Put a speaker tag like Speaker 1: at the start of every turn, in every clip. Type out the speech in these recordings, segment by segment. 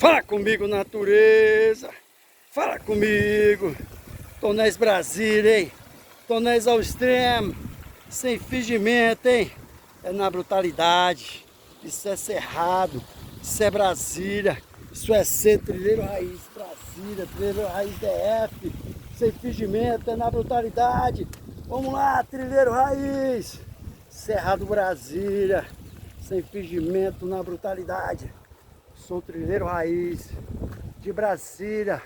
Speaker 1: Fala comigo, natureza. Fala comigo. Tonéis Brasília, hein? Tonéis ao extremo. Sem fingimento, hein? É na brutalidade. Isso é Cerrado. Isso é Brasília. Isso é ser trilheiro raiz Brasília. Trilheiro raiz DF. Sem fingimento, é na brutalidade. Vamos lá, trilheiro raiz. Cerrado Brasília. Sem fingimento, na brutalidade. Sou trilheiro raiz de Brasília,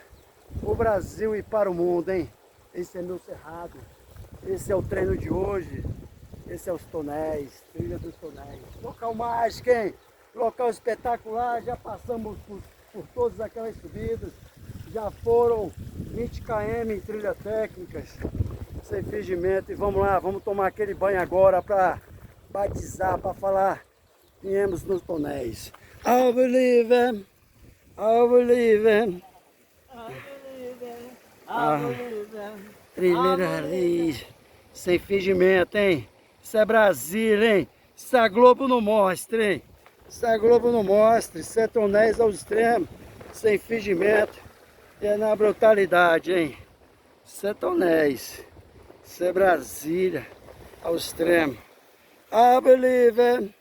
Speaker 1: o Brasil e para o mundo, hein? Esse é meu cerrado, esse é o treino de hoje, esse é os tonéis, trilha dos tonéis. Local mágico, hein? Local espetacular, já passamos por todas aquelas subidas, já foram 20 km em trilha técnicas, sem fingimento. E vamos lá, vamos tomar aquele banho agora para batizar, para falar, viemos nos tonéis. I believe him, I believe him.
Speaker 2: I believe him, I believe him.
Speaker 1: Trilheiro raiz, sem fingimento, hein? Isso é Brasília, hein? Isso a Globo não mostra, hein? Isso a Globo não mostra, isso é tonéis ao extremo, sem fingimento, e é na brutalidade, hein? Isso é tonéis, isso é Brasília ao extremo. I believe him.